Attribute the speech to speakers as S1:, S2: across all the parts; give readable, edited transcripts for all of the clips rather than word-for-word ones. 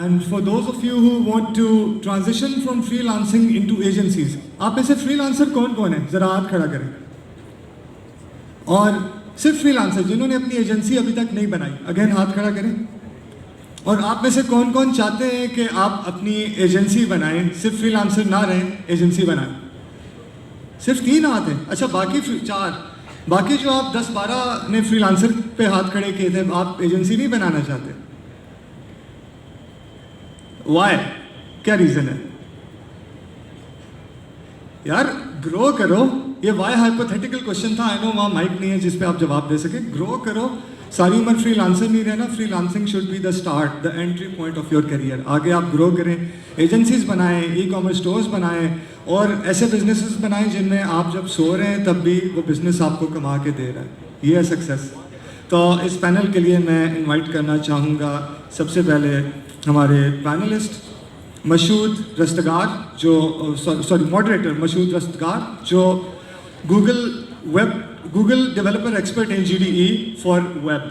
S1: And for those of you who want to transition from freelancing into agencies, आप में से freelancer कौन कौन है? जरा हाथ खड़ा करें. और सिर्फ freelancer जिन्होंने अपनी एजेंसी अभी तक नहीं बनाई, अगेन हाथ खड़ा करें. और आप में से कौन कौन चाहते हैं कि आप अपनी एजेंसी बनाएं, सिर्फ फ्रीलांसर ना रहें, एजेंसी बनाएं? सिर्फ 3 हाथ हैं. अच्छा, बाकी 4, बाकी जो आप 10-12 ने फ्रीलांसर पे हाथ खड़े किए थे, आप एजेंसी नहीं बनाना चाहते? वाई? क्या रीजन है यार? ग्रो करो. ये वाई हाइपोथेटिकल क्वेश्चन था. आई नो वहाँ माइक नहीं है जिस पे आप जवाब दे सके. ग्रो करो. सारी उम्र फ्रीलांसर नहीं रहना. Freelancing should be the start, the entry point of your career. आगे आप ग्रो करें, एजेंसीज बनाएं, ई-कॉमर्स स्टोर्स बनाएं और ऐसे बिजनेसेस बनाएं जिनमें आप जब सो रहे हैं तब भी वो बिजनेस आपको कमा के दे रहा है. ये है सक्सेस. तो इस पैनल के लिए मैं इनवाइट करना चाहूँगा सबसे पहले हमारे पैनलिस्ट मशहूद रस्तगार, जो मॉडरेटर मशहूद रस्तगार, जो Google developer expert in GDE for web.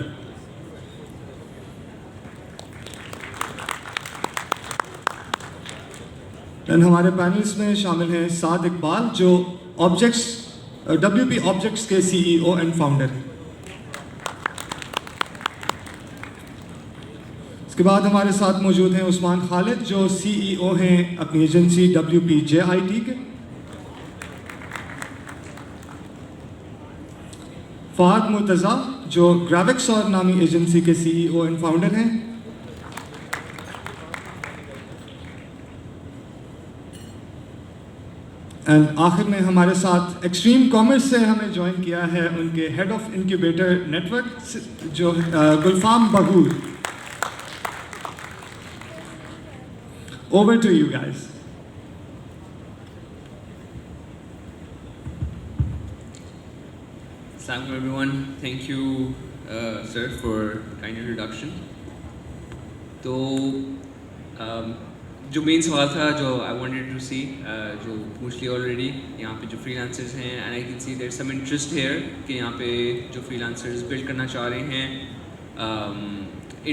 S1: Then हमारे पैनलिस्ट में शामिल हैं साद इकबाल, जो WP ऑब्जेक्ट्स के CEO एंड फाउंडर हैं. इसके बाद हमारे साथ मौजूद हैं उस्मान खालिद, जो CEO हैं अपनी एजेंसी WPJIT के. फहद मुर्तज़ा, जो ग्राविक्स और नामी एजेंसी के CEO एंड फाउंडर हैं. एंड आखिर में हमारे साथ एक्सट्रीम कॉमर्स से हमें ज्वाइन किया है उनके हेड ऑफ इनक्यूबेटर नेटवर्क, जो गुलफाम बगूर. Over to you guys.
S2: Assalamu everyone. Thank you, sir, for kind introduction. तो जो मेन सवाल था जो I wanted to see, जो पूछ लिया ऑलरेडी. यहाँ पे जो freelancers हैं, and I can see there's some interest here कि यहाँ पे जो freelancers build करना चाह रहे हैं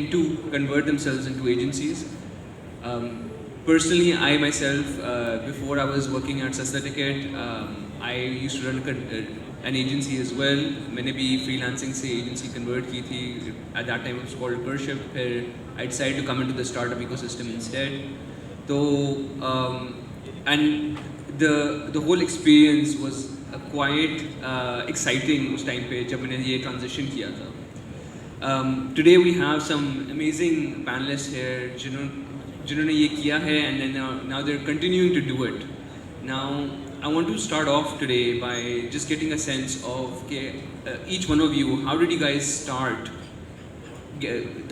S2: into convert themselves into agencies. Personally, I myself, before I was working at Sasta Ticket, I used to run an agency as well. मैंने भी freelancing से agency convert की थी. At that time it was called Kership. फिर I decided to come into the startup ecosystem instead. तो and the whole experience was quite exciting उस time पे जब मैंने ये transition किया था. Today we have some amazing panelists here जिन्होंने ये किया है, and then now they're continuing to do it. Now I want to start off today by just getting a sense of each one of you, how did you guys start?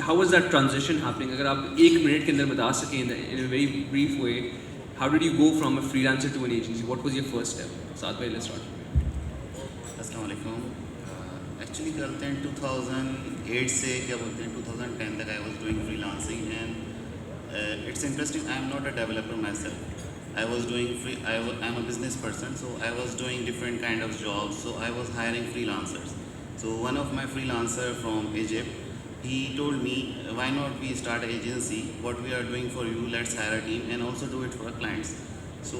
S2: How was that transition happening? अगर आप 1 minute के अंदर बता सकें in a very brief way, how did you go from a freelancer to an agency? What was your first step? साथ में let's start.
S3: अस्सलाम वालेकुम. Actually करते हैं 2008 से क्या बोलते हैं 2010 तक I was doing freelancing, and it's interesting. I am not a developer myself. I was doing I'm a business person, so I was doing different kind of jobs. So I was hiring freelancers. So one of my freelancer from Egypt, he told me, why not we start an agency? What we are doing for you, let's hire a team and also do it for our clients. So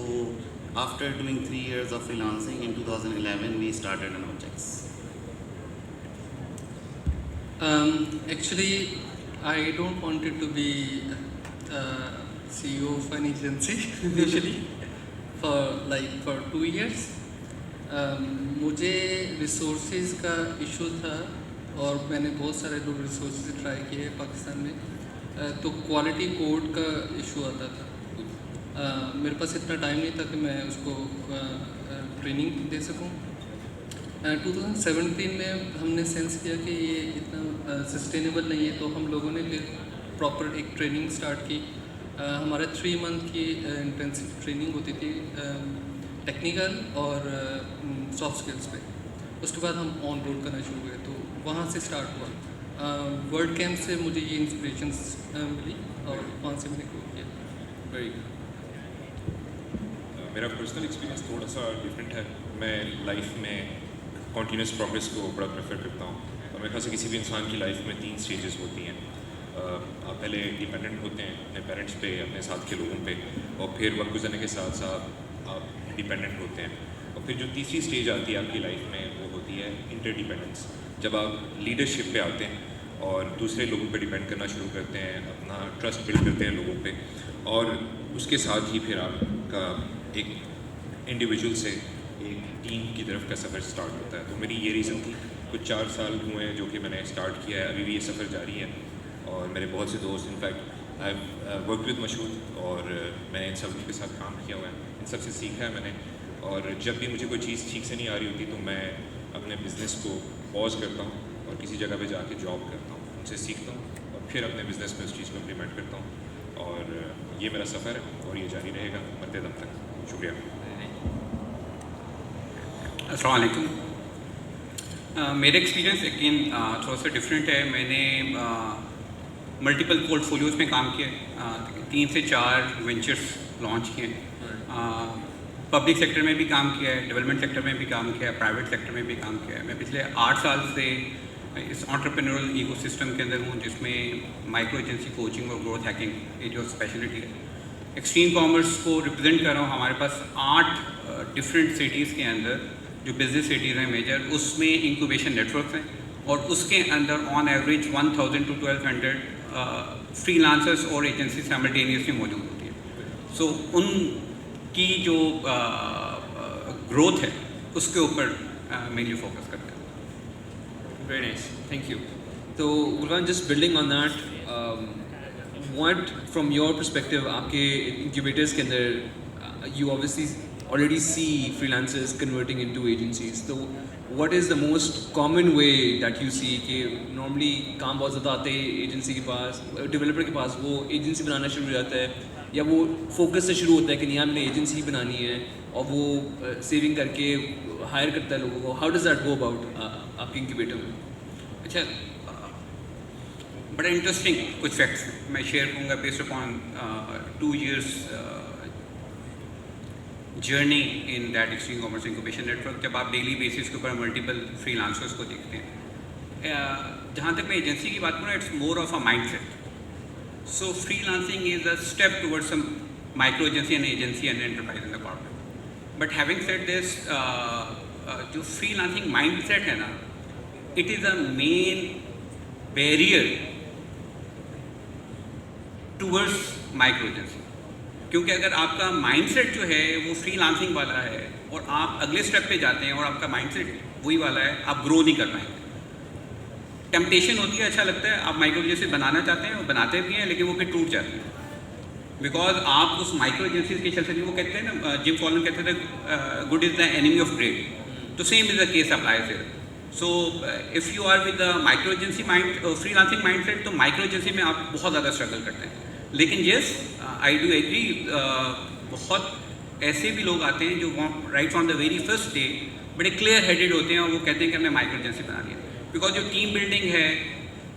S3: after doing 3 years of freelancing in 2011, we started an Objects.
S4: Actually, I don't want it to be CEO of an agency initially for 2 years. मुझे resources का issue था और मैंने बहुत सारे लोग resources try किए पाकिस्तान में. तो क्वालिटी कोड का issue आता था. मेरे पास इतना टाइम नहीं था कि मैं उसको ट्रेनिंग दे सकूं. 2017 में हमने सेंस किया कि ये इतना सस्टेनेबल नहीं है, तो हम लोगों ने फिर प्रॉपर एक ट्रेनिंग स्टार्ट की. हमारा 3 मंथ की इंटेंसिव ट्रेनिंग होती थी टेक्निकल और सॉफ्ट स्किल्स पे. उसके बाद हम ऑन बोर्ड करना शुरू हुए, तो वहाँ से स्टार्ट हुआ. वर्ल्ड कैंप से मुझे ये इंस्पिरेशंस मिली और वहाँ से मैंने ग्रो किया.
S2: Very good.
S5: मेरा पर्सनल एक्सपीरियंस थोड़ा सा डिफरेंट है. मैं लाइफ में कॉन्टीन्यूस प्रोग्रेस को बड़ा प्रेफर करता हूँ. और मेरे ख्याल से किसी भी इंसान की लाइफ में 3 स्टेजेस होती हैं. आप पहले डिपेंडेंट होते हैं अपने पेरेंट्स पे, अपने साथ के लोगों पे, और फिर वक्त गुजरने के साथ साथ आप इंडिपेंडेंट होते हैं। और फिर जो तीसरी स्टेज आती है आपकी लाइफ में वो होती है इंटरडिपेंडेंस, जब आप लीडरशिप पे आते हैं और दूसरे लोगों पे डिपेंड करना शुरू करते हैं, अपना ट्रस्ट बिल्ड करते हैं लोगों पे, और उसके साथ ही फिर आपका एक इंडिविजुअल से एक टीम की तरफ का सफ़र स्टार्ट होता है। तो मेरी ये रीज़न थी। कुछ 4 साल हुए हैं जो कि मैंने स्टार्ट किया है, अभी भी ये सफ़र जारी है, और मेरे बहुत से दोस्त, in fact I work with Mashhood, और मैंने इन सब के साथ काम किया हुआ है, इन सब से सीखा है मैंने। और जब भी मुझे कोई चीज़ ठीक से नहीं आ रही होती तो मैं अपने बिज़नेस को पॉज करता हूँ और किसी जगह पे जाके जॉब करता हूँ, उनसे सीखता हूँ और फिर अपने बिज़नेस में उस चीज़ को इम्प्लीमेंट करता हूँ। और ये मेरा सफ़र है और ये जारी रहेगा मरते दम तक। शुक्रिया।
S6: अस्सलाम वालेकुम। मेरा एक्सपीरियंस यकीन थोड़ा सा डिफरेंट है। मैंने मल्टीपल पोर्टफोलियोज़ में काम किया, 3 से 4 वेंचर्स लॉन्च किए। पब्लिक सेक्टर में भी काम किया है, डेवलपमेंट सेक्टर में भी काम किया है, प्राइवेट सेक्टर में भी काम किया है। मैं पिछले 8 साल से इस एंटरप्रेन्योरल इकोसिस्टम के अंदर हूँ, जिसमें माइक्रो एजेंसी कोचिंग और ग्रोथ हैकिंग ये जो स्पेशलिटी है। एक्सट्रीम कॉमर्स को रिप्रेजेंट कर रहा हूँ। हमारे पास 8 डिफरेंट सिटीज़ के अंदर जो बिजनेस सिटीज़ हैं मेजर, उसमें इंक्यूबेशन नेटवर्क्स हैं और उसके अंदर ऑन एवरेज 1000 to 1200 फ्रीलांसर्स और एजेंसी साइमल्टेनियसली मौजूद होती है। सो उनकी जो ग्रोथ है उसके ऊपर मेनली फोकस करते हैं।
S2: Very nice, thank you. So Gurvan, just building on that, what from your perspective, आपके incubators के अंदर you obviously already see freelancers converting into agencies. So what is the most common way that you see कि normally काम बहुत ज़्यादा आते हैं agency के पास, डेवलपर के पास, वो एजेंसी बनाना शुरू हो जाता है, या वो फोकस से शुरू होता है कि नहीं हमने एजेंसी बनानी है और वो सेविंग करके हायर करता है लोगों को। How does that go about आपके इंक्यूबेटर में?
S6: अच्छा, बड़ा इंटरेस्टिंग कुछ फैक्ट्स मैं शेयर करूँगा based upon 2 years journey in that extreme commerce incubation network. जब आप डेली बेसिस के ऊपर मल्टीपल फ्रीलांसर्स को देखते हैं, जहाँ तक मैं एजेंसी की बात करूँ, it's more of a mindset. So freelancing is a step towards some micro agency and agency and enterprise in the corporate. But having said this, जो freelancing mindset है ना, it is a main barrier towards micro agency. क्योंकि अगर आपका mindset जो है वो freelancing वाला है और आप अगले स्टेप पे जाते हैं और आपका mindset वही वाला है, आप ग्रो नहीं कर पाएंगे। टेम्पटेशन होती है, अच्छा लगता है, आप माइक्रो एजेंसी बनाना चाहते हैं और बनाते भी हैं, लेकिन वो फिर टूट जाती है बिकॉज आप उस माइक्रो एजेंसी के चलते, वो कहते हैं ना, जिम कॉलन कहते थे good is the enemy of great. तो same is the case applies here. So if you are with the micro agency mind freelancing mindset, तो माइक्रो एजेंसी में आप बहुत ज़्यादा स्ट्रगल करते हैं। लेकिन येस, आई डू एग्री, बहुत ऐसे भी लोग आते हैं जो right from the very first day बड़े क्लियर हेडेड होते हैं और वो कहते हैं कि हमने माइक्रो एजेंसी बना लिया, बिकॉज जो टीम बिल्डिंग है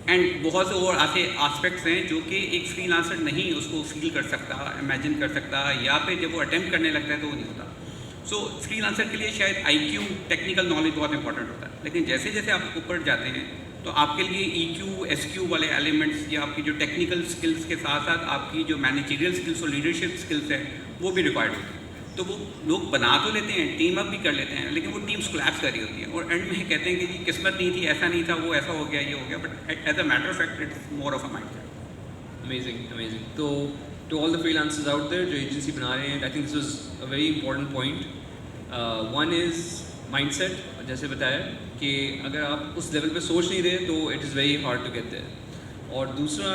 S6: एंड बहुत से और ऐसे आस्पेक्ट्स हैं जो कि एक फ्रीलांसर नहीं उसको फील कर सकता, इमेजिन कर सकता, या फिर जब वो अटेम्प्ट करने लगता है तो वो नहीं होता। सो फ्रीलांसर के लिए शायद IQ, टेक्निकल नॉलेज बहुत इंपॉर्टेंट होता है, लेकिन जैसे जैसे आप ऊपर जाते हैं तो आपके लिए EQ, SQ वाले एलिमेंट्स या आपकी जो टेक्निकल स्किल्स के साथ साथ आपकी जो मैनेजरियल स्किल्स और लीडरशिप स्किल्स है वो भी रिक्वायर्ड होती है। तो वो लोग बना तो लेते हैं, टीम अप भी कर लेते हैं, लेकिन वो टीम्स कोलैप्स कर रही होती है और एंड में कहते हैं कि जी किस्मत नहीं थी, ऐसा नहीं था, वो ऐसा हो गया, ये हो गया। But as a matter of fact it's more of a mindset.
S2: Amazing, amazing. तो to all the freelancers out there जो एजेंसी बना रहे हैं, I think this was a very important point. One is mindset, जैसे बताया कि अगर आप उस लेवल पे सोच नहीं रहे तो it is very hard to get there. और दूसरा,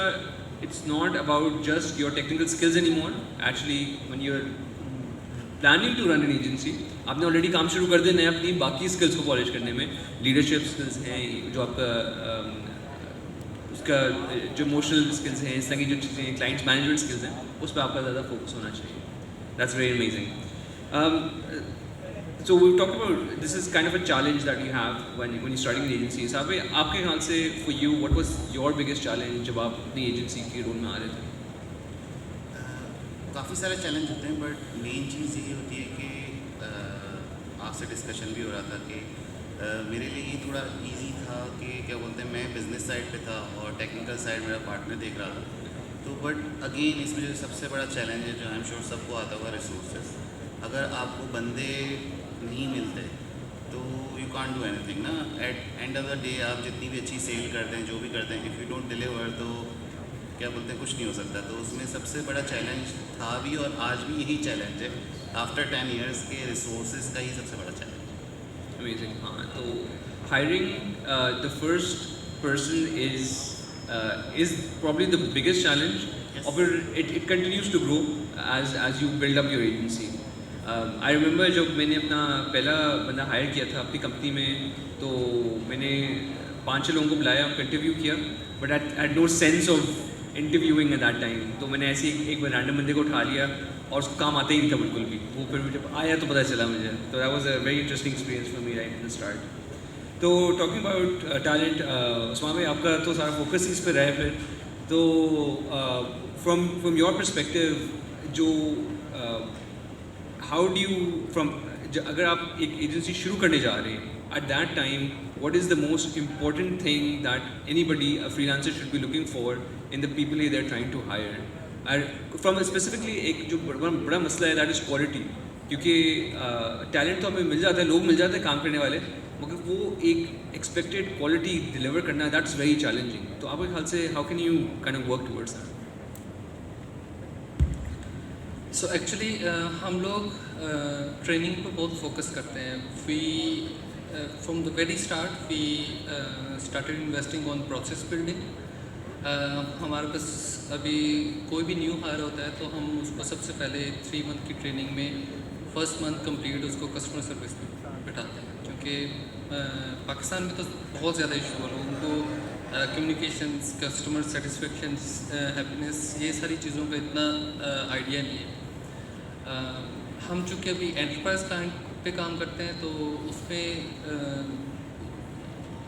S2: it's not about just your technical skills anymore. Actually, when you're planning to run an agency, आपने ऑलरेडी काम शुरू कर देना है अपनी बाकी स्किल्स को पॉलिश करने में। लीडरशिप स्किल्स हैं, जो आपका उसका जो इमोशनल स्किल्स हैं, इस तरह की जो चीज़ें, क्लाइंट्स मैनेजमेंट स्किल्स हैं, उस पर आपका ज़्यादा फोकस होना चाहिए। That's very amazing. So we talk about this is kind of a challenge that you have when you starting an agency. साहब, आपके ख्याल से for you what was your biggest challenge जब आप अपनी एजेंसी के रोल में आ रहे थे?
S3: काफ़ी सारे चैलेंज होते हैं, बट मेन चीज़ ये होती है कि आपसे डिस्कशन भी हो रहा था कि मेरे लिए ये थोड़ा इजी था कि क्या बोलते हैं, मैं बिज़नेस साइड पे था और टेक्निकल साइड मेरा पार्टनर देख रहा था। तो बट अगेन इसमें जो सबसे बड़ा चैलेंज है, जो आई एम श्योर सबको आता होगा, रिसोर्सेज। अगर आपको बंदे नहीं मिलते तो यू कांट डू एनीथिंग ना। At end of the day आप जितनी भी अच्छी सेल करते हैं, जो भी करते हैं, इफ़ यू डोंट डिलीवर तो क्या बोलते हैं, कुछ नहीं हो सकता। तो उसमें सबसे बड़ा चैलेंज था भी और आज भी यही चैलेंज है आफ्टर 10 years के रिसोर्सेज का ही सबसे बड़ा चैलेंज।
S2: Amazing. हाँ, तो hiring the first person is probably the biggest challenge.
S3: Yes.
S2: और फिर it continues to grow as you build up your agency. I remember जब मैंने अपना पहला बंदा हायर किया था अपनी कंपनी में, तो मैंने 5-6 लोगों को बुलाया, उनका इंटरव्यू किया, but I had no sense of interviewing at that time. तो मैंने ऐसे एक बार रैंडम बंदे को उठा लिया और उसको काम आता ही नहीं था बिल्कुल भी। वो फिर जब आया तो पता चला मुझे। तो that was a very interesting experience for me right in the start. तो टॉकिंग अबाउट टैलेंट, उस्मान भाई आपका तो सारा फोकस इस पर रहा है फिर। तो फ्रॉम योर पर्सपेक्टिव, जो हाउ डू यू अगर आप एक एजेंसी शुरू करने जा रहे हैं, at that time what is the most important thing that anybody, a freelancer, should be looking for in the people they're trying to hire? And from specifically एक जो बड़ा मसला है, that is quality. क्योंकि टैलेंट तो हमें मिल जाता है, लोग मिल जाते हैं काम करने वाले, मगर वो एक एक्सपेक्टेड क्वालिटी डिलीवर करना, दैट्स वेरी चैलेंजिंग। तो आपके ख्याल से how can you kind of work towards that?
S4: So actually हम लोग ट्रेनिंग पे बहुत फोकस करते हैं। We from the very start we started investing on process building. हमारे पास अभी कोई भी न्यू हायर होता है तो हम उसको सबसे पहले 3 month की ट्रेनिंग में फर्स्ट मंथ कंप्लीट उसको कस्टमर सर्विस पे बिठाते हैं, क्योंकि पाकिस्तान में तो बहुत ज़्यादा इशू है लोगों को कम्युनिकेशंस, कस्टमर सेटिस्फेक्शन, हैप्पीनेस, ये सारी चीज़ों का इतना आइडिया नहीं है। हम चूँकि अभी एंटरप्राइज क्लाइंट पे काम करते हैं तो उसमें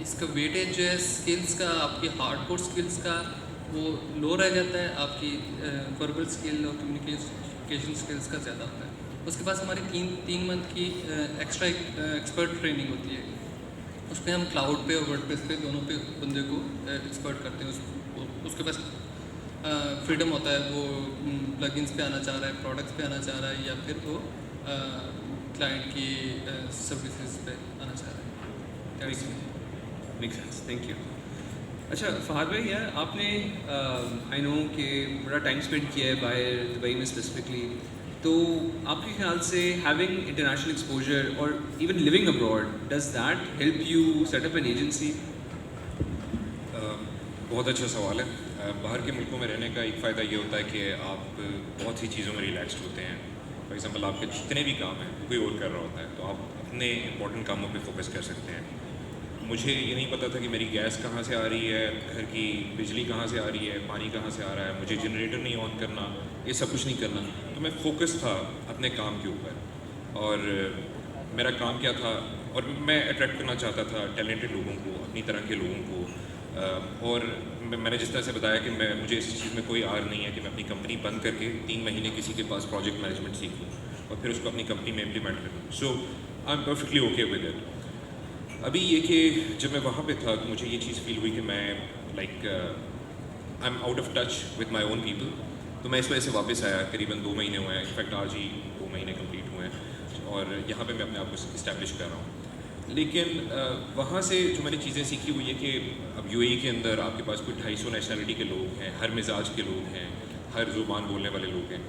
S4: इसका वेटेज जो है स्किल्स का, आपकी हार्डकोर स्किल्स का, वो लो रह जाता है, आपकी वर्बल स्किल और कम्युनिकेशन स्किल्स का ज़्यादा होता है। उसके पास हमारी 3 month की एक्स्ट्रा एक्सपर्ट ट्रेनिंग होती है। उसमें हम क्लाउड पे और वर्डप्रेस पे दोनों पे बंदे को एक्सपर्ट करते हैं। उसके पास फ्रीडम होता है, वो प्लगइन्स पे आना चाह रहा है, प्रोडक्ट्स पे आना चाह रहा है, या फिर वो क्लाइंट की सर्विसेज पे आना चाह रहा है।
S2: Make sense, thank you. अच्छा फहद भाई, यार आपने आई नो कि बड़ा टाइम स्पेंड किया है बाहर, दुबई में स्पेसिफिकली, तो आपके ख्याल से हैविंग इंटरनेशनल एक्सपोजर और even living abroad, does that help you set up an agency?
S5: बहुत अच्छा सवाल है। बाहर के मुल्कों में रहने का एक फ़ायदा ये होता है कि आप बहुत सी चीज़ों में रिलैक्स्ड होते हैं। फॉर एग्जांपल आपके जितने भी काम हैं कोई और कर रहा होता है, तो आप अपने इंपॉर्टेंट कामों पे फोकस कर सकते हैं। मुझे ये नहीं पता था कि मेरी गैस कहाँ से आ रही है, घर की बिजली कहाँ से आ रही है, पानी कहाँ से आ रहा है, मुझे जनरेटर नहीं ऑन करना, ये सब कुछ नहीं करना। तो मैं फोकस था अपने काम के ऊपर, और मेरा काम क्या था, और मैं अट्रैक्ट करना चाहता था टैलेंटेड लोगों को, अपनी तरह के लोगों को। और मैंने जिस तरह से बताया कि मुझे इस चीज़ में कोई आर नहीं है कि मैं अपनी कंपनी बंद करके 3 महीने किसी के पास प्रोजेक्ट मैनेजमेंट सीखूँ और फिर उसको अपनी कंपनी में इम्प्लीमेंट करूँ। So I am perfectly okay with it. अभी ये कि जब मैं वहाँ पे था तो मुझे ये चीज़ फील हुई कि मैं like I am out of touch with my own people. तो मैं इस वजह से वापस आया। करीबन 2 महीने हुए हैं, इनफैक्ट आज ही 2 महीने कंप्लीट हुए हैं, और यहाँ पे मैं अपने आप को इस्टेब्लिश कर रहा हूँ। लेकिन वहाँ से जो मैंने चीज़ें सीखी हुई है कि अब यूएई के अंदर आपके पास कोई 250 नेशनलिटी के लोग हैं, हर मिजाज के लोग हैं, हर ज़ुबान बोलने वाले लोग हैं।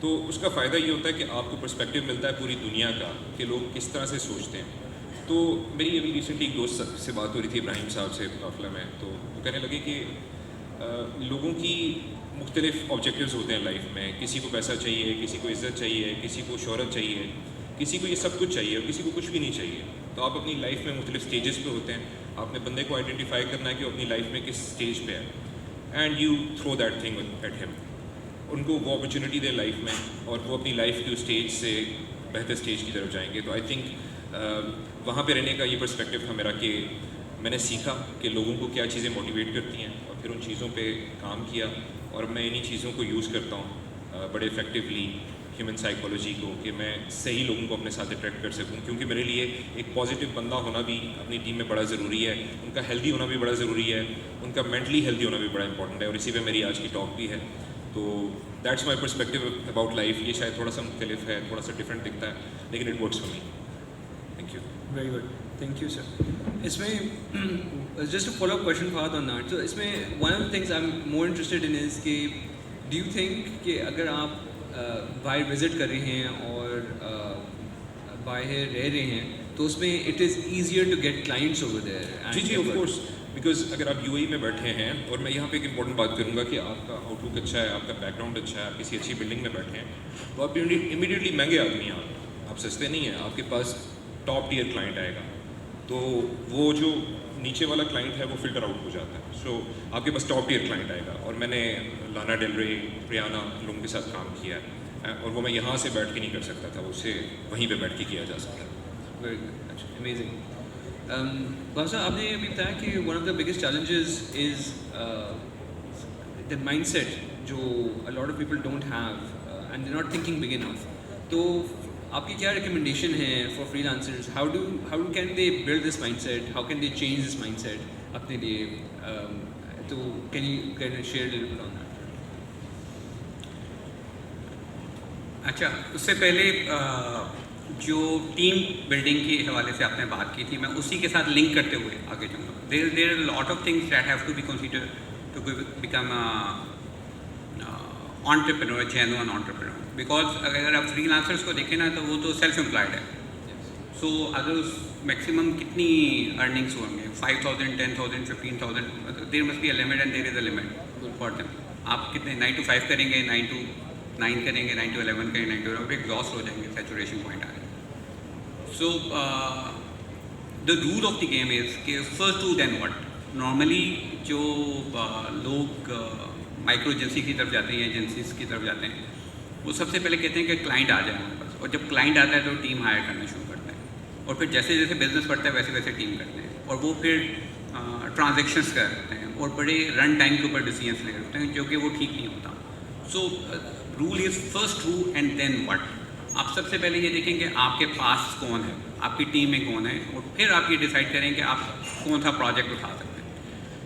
S5: तो उसका फ़ायदा ये होता है कि आपको पर्सपेक्टिव मिलता है पूरी दुनिया का कि लोग किस तरह से सोचते हैं। तो मेरी अभी रिसेंटली एक दोस्त से बात हो रही थी, इब्राहिम साहब से काफ़िला में, तो वो कहने लगे कि लोगों की मुख्तलिफ ऑब्जेक्टिव्स होते हैं लाइफ में। किसी को पैसा चाहिए, किसी को इज़्ज़त चाहिए, किसी को शोहरत चाहिए, किसी को ये सब कुछ चाहिए और किसी को कुछ भी नहीं चाहिए। तो आप अपनी लाइफ में मुख्तलिफ स्टेजेस पे होते हैं। आपने बंदे को आइडेंटिफाई करना है कि वो अपनी लाइफ में किस स्टेज पे है, and you throw that thing at him. उनको वो अपॉर्चुनिटी दे लाइफ में, और वो अपनी लाइफ की स्टेज से बेहतर स्टेज की तरफ जाएंगे। तो आई थिंक वहाँ पे रहने का ये पर्सपेक्टिव था मेरा कि मैंने सीखा कि लोगों को क्या चीज़ें मोटिवेट करती हैं, और फिर उन चीज़ों पे काम किया, और मैं इन्हीं चीज़ों को यूज़ करता हूँ बड़े इफ़ेक्टिवली ह्यूमन साइकोलॉजी को, कि मैं सही लोगों को अपने साथ अट्रैक्ट कर सकूं, क्योंकि मेरे लिए एक पॉजिटिव बंदा होना भी अपनी टीम में बड़ा ज़रूरी है, उनका हेल्दी होना भी बड़ा ज़रूरी है, उनका मेंटली हेल्दी होना भी बड़ा इंपॉर्टेंट है, और इसी पे मेरी आज की टॉक भी है। तो that's my perspective about life. ये शायद थोड़ा सा मुख्तलिफ है, थोड़ा सा डिफरेंट दिखता है, लेकिन it works for me. Thank you.
S2: Very good, thank you sir. इसमें just a follow up question for on that, तो इसमें one of the things I am more interested in is कि डू यू थिंक कि अगर आप बाहर visit कर रहे हैं और बाहर रह रहे हैं तो उसमें it is easier to get clients over there?
S5: जी ऑफ कोर्स, बिकॉज अगर आप यूएई में बैठे हैं, और मैं यहाँ पे एक इंपॉर्टेंट बात करूँगा कि आपका आउटलुक अच्छा है, आपका बैकग्राउंड अच्छा है, आप किसी अच्छी बिल्डिंग में बैठे हैं, तो आप इमीडिएटली महंगे आदमी हैं, आप सस्ते नहीं हैं, आपके पास टॉप टियर क्लाइंट आएगा, तो वो जो नीचे वाला क्लाइंट है वो फिल्टर आउट हो जाता है। सो आपके पास टॉप टियर क्लाइंट आएगा, और मैंने लाना डेल रे, रियाना लोगों के साथ काम किया है, और वो मैं यहाँ से बैठ के नहीं कर सकता था, उसे वहीं पे बैठ के किया जा सकता है।
S2: वेरी गुड, अच्छा, अमेजिंग। बादशाह, आपने अभी बताया कि one of the biggest challenges is the mindset जो a lot of people don't have and they not thinking big enough. तो आपकी क्या रिकमेंडेशन है for freelancers? How do can they build this mindset, how can they change this mindset अपने लिए? तो can you share little bit on that?
S6: अच्छा, उससे पहले जो टीम बिल्डिंग के हवाले से आपने बात की थी, मैं उसी के साथ लिंक करते हुए आगे जाऊँगा। There are lot of things that have to be consider to become entrepreneur, genuine entrepreneur. Because अगर आप फ्रीलांसर्स को देखें ना, तो वो तो सेल्फ एम्प्लॉयड है। सो अगर उस मैक्सिमम कितनी अर्निंग्स होंगे, 5,000, 10,000, 15,000, there must be a limit and there is a limit for them. आप कितने 9 to 5 करेंगे, 9 to 9 करेंगे, 9 to 11 करेंगे, 9 to 11 एग्जॉस्ट हो जाएंगे, सैचुरेशन पॉइंट आ जाएगा। So the rule of the game is कि first do then what. Normally जो लोग माइक्रो एजेंसी की तरफ जाते हैं, एजेंसीज की तरफ जाते हैं, वो सबसे पहले कहते हैं कि क्लाइंट आ जाए हमारे पास, और जब क्लाइंट आता है तो टीम हायर करना शुरू करते हैं, और फिर जैसे जैसे बिजनेस बढ़ता है वैसे वैसे टीम करते हैं, और वो फिर ट्रांजेक्शन्स करते हैं और बड़े रन टाइम के ऊपर डिसीजंस ले होते हैं, जो कि वो ठीक नहीं होता। So rule is first who and then what. आप सबसे पहले ये देखें कि आपके पास कौन है, आपकी टीम में कौन है, और फिर आप ये डिसाइड करें कि आप कौन सा प्रोजेक्ट उठा सकते हैं।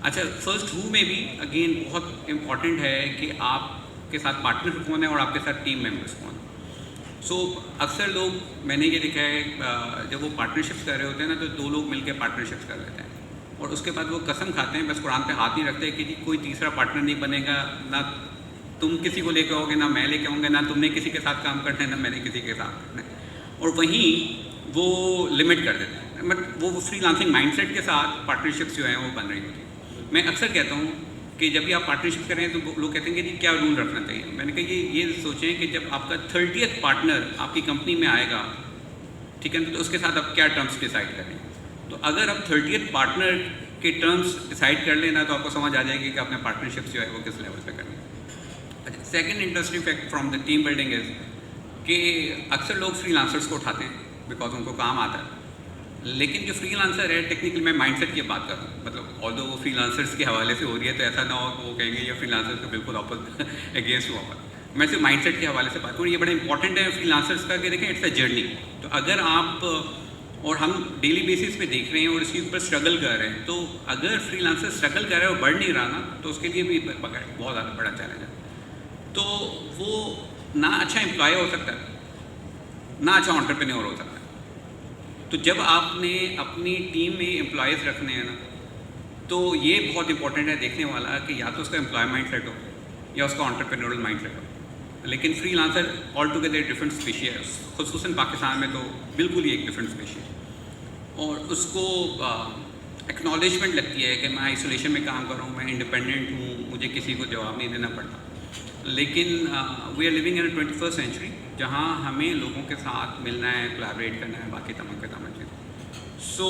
S6: अच्छा, फर्स्ट हू में भी अगेन बहुत इम्पॉर्टेंट है कि आपके साथ पार्टनर कौन है और आपके साथ टीम मेंबर्स कौन है। सो अक्सर लोग, मैंने ये देखा है, जब वो पार्टनरशिप्स कर रहे होते हैं ना, तो दो लोग मिलकर पार्टनरशिप्स कर लेते हैं, और उसके बाद वो कसम खाते हैं, बस कुरान पे हाथ नहीं रखते कि जी कोई तीसरा पार्टनर नहीं बनेगा, ना तुम किसी को लेकर आओगे, ना मैं लेके आऊँगा, ना तुमने किसी के साथ काम करना है, ना मैंने किसी के साथ करना है, और वहीं वो लिमिट कर देते हैं। बट वो फ्रीलांसिंग माइंडसेट के साथ पार्टनरशिप्स जो हैं वो बन रही होती है। मैं अक्सर कहता हूँ कि जब भी आप पार्टनरशिप करें तो लोग कहते हैं कि जी क्या रूल रखना चाहिए। मैंने कहा ये सोचें कि जब आपका 30th पार्टनर आपकी कंपनी में आएगा, ठीक है, तो उसके साथ आप क्या टर्म्स डिसाइड करें। तो अगर आप 30th पार्टनर के टर्म्स डिसाइड कर लेना, तो आपको समझ आ जाएगी कि आपने पार्टनरशिप जो है वो किस लेवल पे करनी है। अच्छा, second interesting fact from the team building is कि अक्सर लोग फ्रीलांसर्स को उठाते हैं बिकॉज उनको काम आता है, लेकिन जो फ्रीलांसर है, टेक्निकली मैं माइंडसेट की बात कर रहा हूँ, मतलब ऑल्दो वो फ्रीलांसर्स के हवाले से हो रही है, तो ऐसा ना हो कि वो कहेंगे ये फ्रीलांसर्स का बिल्कुल अपोजिट अगेंस्ट हुआ। मैं सिर्फ माइंडसेट के हवाले से बात करूँ, ये बड़ा इंपॉर्टेंट है फ्रीलांसर्स का कि देखें इट्स अ जर्नी। तो अगर आप और हम डेली बेसिस पे देख रहे हैं और इसके ऊपर स्ट्रगल कर रहे हैं, तो अगर फ्रीलांसर स्ट्रगल कर रहा है और बढ़ नहीं रहा ना, तो उसके लिए भी बहुत ज़्यादा बड़ा चैलेंज है। तो वो ना अच्छा एम्प्लॉय हो सकता है, ना अच्छा एंटरप्रेन्योर हो सकता है। तो जब आपने अपनी टीम में एम्प्लॉयज़ रखने हैं ना, तो ये बहुत इंपॉर्टेंट है देखने वाला कि या तो उसका एम्प्लॉय माइंड सेट हो या उसका एंटरप्रेन्योरल माइंड सेट हो। लेकिन freelancer all together different species है, खुसूसन पाकिस्तान में तो बिल्कुल ही एक डिफरेंट स्पेशीज है, और उसको एक्नॉलेजमेंट लगती है कि मैं आइसोलेशन में काम कर रहा हूँ, मैं इंडिपेंडेंट हूँ, मुझे किसी को जवाब नहीं देना पड़ता। लेकिन we are living in 21st century, जहाँ हमें लोगों के साथ मिलना है, कोलैबोरेट करना है, बाकी तमाम चीज़ें। सो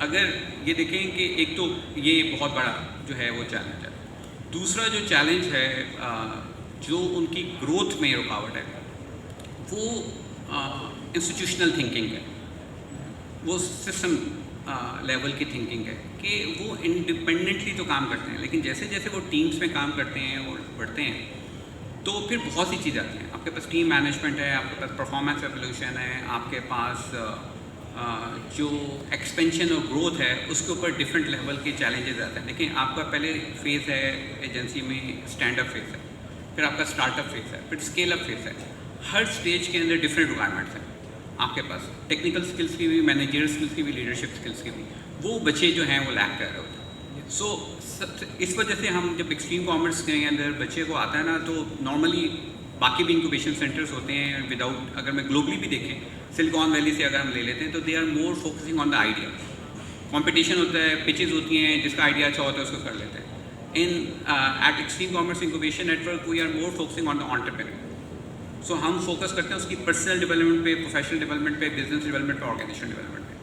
S6: अगर ये देखें कि एक तो ये बहुत बड़ा जो है वो चैलेंज है। दूसरा जो चैलेंज है जो उनकी ग्रोथ में रुकावट है, वो इंस्टीट्यूशनल थिंकिंग है, वो सिस्टम लेवल की थिंकिंग है कि वो इंडिपेंडेंटली तो काम करते हैं, लेकिन जैसे जैसे वो टीम्स में काम करते हैं और बढ़ते हैं, तो फिर बहुत सी चीज़ें आती हैं, आपके पास टीम मैनेजमेंट है, आपके पास परफॉर्मेंस एवोल्यूशन है, आपके पास जो एक्सपेंशन और ग्रोथ है उसके ऊपर डिफरेंट लेवल के चैलेंजेस आते हैं। देखिए आपका पहले फेज़ है एजेंसी में स्टैंड अप फेज़ है, फिर आपका स्टार्टअप फेज़ है, फिर स्केल अप फेज़ है। हर स्टेज के अंदर डिफरेंट रिक्वायरमेंट्स हैं आपके पास, टेक्निकल स्किल्स की भी, मैनेजर स्किल्स की भी, लीडरशिप स्किल्स की भी। वो बच्चे जो हैं वो लैक कर रहे होते हैं। सो इस वजह से हम जब एक्सट्रीम कॉमर्स के अंदर बच्चे को आता है ना, तो नॉर्मली बाकी भी इंक्यूबेशन सेंटर्स होते हैं विदाउट, अगर मैं ग्लोबली भी देखें, सिलिकॉन वैली से अगर हम ले लेते हैं तो they are more focusing on the idea. Competition होता है, पिचेस होती हैं, जिसका आइडिया अच्छा होता है उसको कर लेते हैं। In at extreme commerce incubation network we are more focusing on the entrepreneur. So हम फोकस करते हैं उसकी पर्सनल डेवलपमेंट पे, प्रोफेशनल डेवलपमेट पे, बिजनेस डेवलपमेंट पे, ऑर्गेनाइजेशन डेवलपमेंट पे।